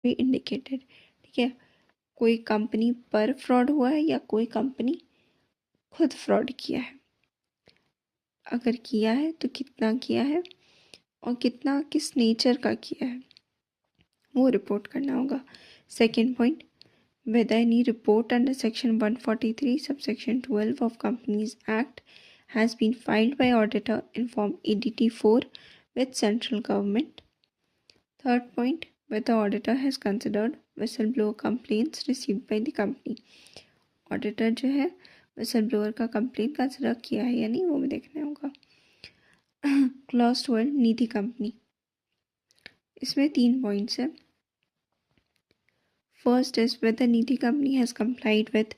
भी इंडिकेटेड। ठीक है, कोई कंपनी पर फ्रॉड हुआ है या कोई कंपनी खुद फ्रॉड किया है, अगर किया है तो कितना किया है और कितना किस नेचर का किया है वो रिपोर्ट करना होगा। Second point, whether any report under section 143 subsection 12 of Companies Act has been filed by auditor in form ADT4 with central government. Third point, whether auditor has considered whistleblower complaints received by the company. Auditor जो है whistleblower का complaint consider किया है या नहीं वो भी देखना होगा। क्लॉज 12 निधि कंपनी, इसमें 3 पॉइंट्स है। First is whether Nidhi Company has complied with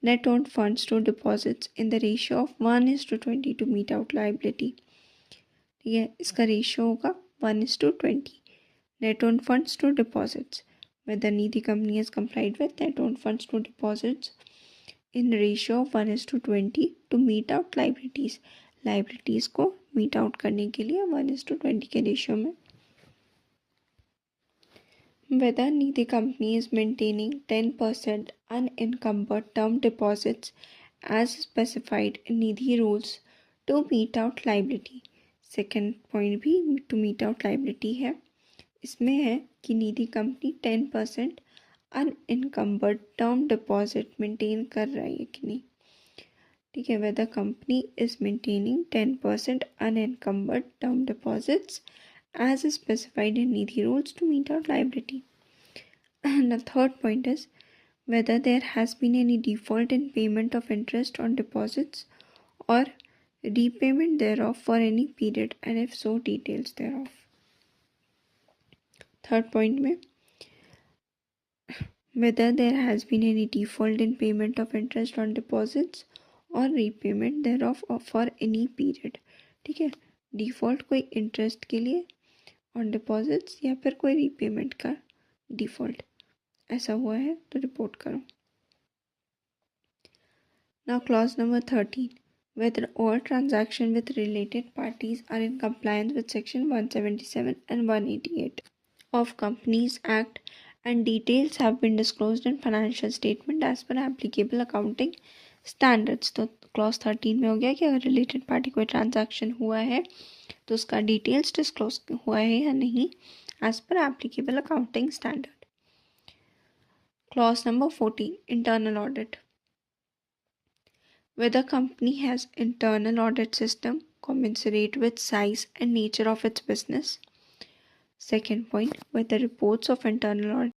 net owned funds to deposits in the ratio of 1:20 to meet out liability। ठीक है, इसका रेशियो होगा 1:20 net owned funds to deposits। Whether Nidhi Company has complied with net owned funds to deposits in ratio of 1:20 to meet out liabilities। liabilities को meet out करने के लिए 1:20 के ratio में। Whether Nidhi Company is maintaining 10% unencumbered term deposits as specified in Nidhi rules to meet out liability। Second point भी to meet out liability है, इसमें है कि Nidhi company 10% unencumbered term deposit maintain कर रही है कि नहीं। ठीक है, whether company is maintaining 10% unencumbered term deposits as specified in Nidhi rules to meet out liability। And the third point is whether there has been any default in payment of interest on deposits or repayment thereof for any period, and if so, details thereof। Third point में whether there has been any default in payment of interest on deposits or repayment thereof or for any period। ठीक है, default कोई interest के लिए on deposits या फिर कोई repayment का डिफ़ॉल्ट ऐसा हुआ है तो रिपोर्ट करो। Now clause number 13, whether all transactions with related parties are in compliance with section 177 and 188 of Companies Act and details have been disclosed in financial statement as per applicable accounting standards। तो clause 13 में हो गया कि अगर related party कोई transaction हुआ है तो उसका डिटेल्स डिस्क्लोज हुआ है या नहीं एज पर applicable accounting standard. Clause number 14, internal audit, whether company has internal audit system commensurate with size and nature of its business। Second point, whether reports of internal audit